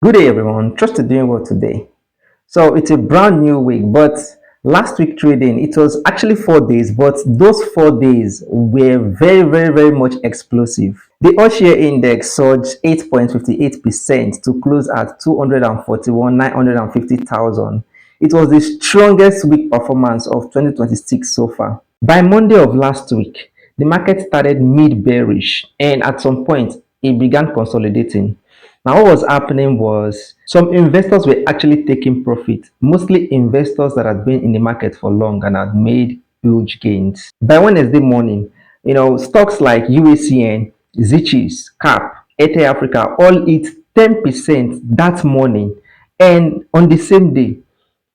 Good day, everyone. Trust you're doing well today. So it's a brand new week, but last week trading, it was actually 4 days, but those 4 days were very much explosive. The all share index surged 8.58% to close at 241,950,000. It was the strongest week performance of 2026 so far. By Monday of last week, the market started mid bearish and at some point it began consolidating. Now, what was happening was some investors were actually taking profit, mostly investors that had been in the market for long and had made huge gains. By Wednesday morning, stocks like UACN, Zichis, CAP, ETH Africa all hit 10% that morning and on the same day.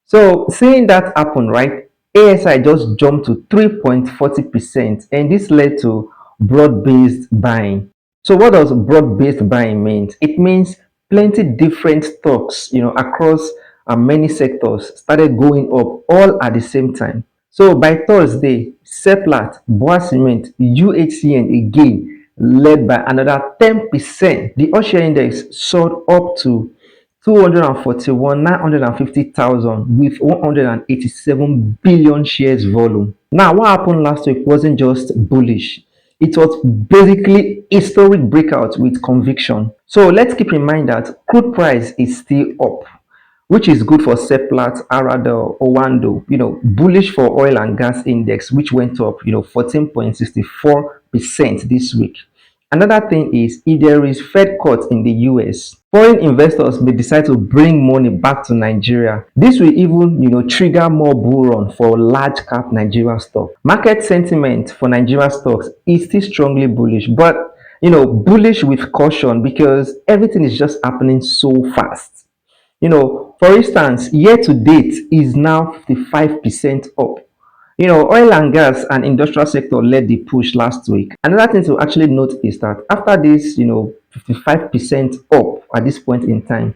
So seeing that happen, right, ASI just jumped to 3.40%, and this led to broad-based buying. So what does broad-based buying mean? It means plenty different stocks, across many sectors started going up all at the same time. So by Thursday, Seplat, Boa Cement, UHCN again led by another 10%. The All-Share Index soared up to 241,950,000 with 187 billion shares volume. Now, what happened last week wasn't just bullish. It was basically historic breakout with conviction. So let's keep in mind that crude price is still up, which is good for Seplat, Arado, Owando, bullish for oil and gas index, which went up, 14.64% this week. Another thing is if there is Fed cut in the US, foreign investors may decide to bring money back to Nigeria. This will even, trigger more bull run for large cap Nigeria stock. Market sentiment for Nigeria stocks is still strongly bullish, but bullish with caution because everything is just happening so fast. For instance, year to date is now 55% up. Oil and gas and industrial sector led the push last week. Another thing to actually note is that after this, 55% up at this point in time,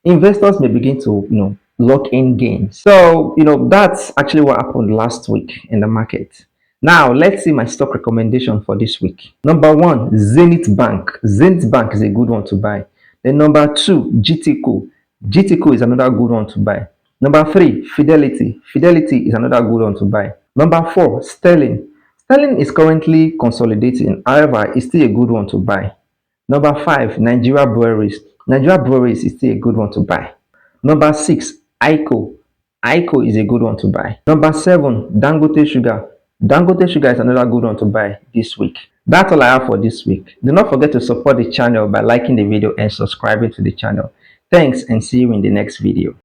investors may begin to, lock in gains. So, that's actually what happened last week in the market. Now, let's see my stock recommendation for this week. Number one, Zenith Bank. Zenith Bank is a good one to buy. Then number two, GTCO. GTCO is another good one to buy. Number three, Fidelity. Fidelity is another good one to buy. Number four, Sterling. Sterling is currently consolidating. However, it's still a good one to buy. Number five, Nigeria Breweries. Nigeria Breweries is still a good one to buy. Number six, ICO. ICO is a good one to buy. Number seven, Dangote Sugar. Dangote Sugar is another good one to buy this week. That's all I have for this week. Do not forget to support the channel by liking the video and subscribing to the channel. Thanks and see you in the next video.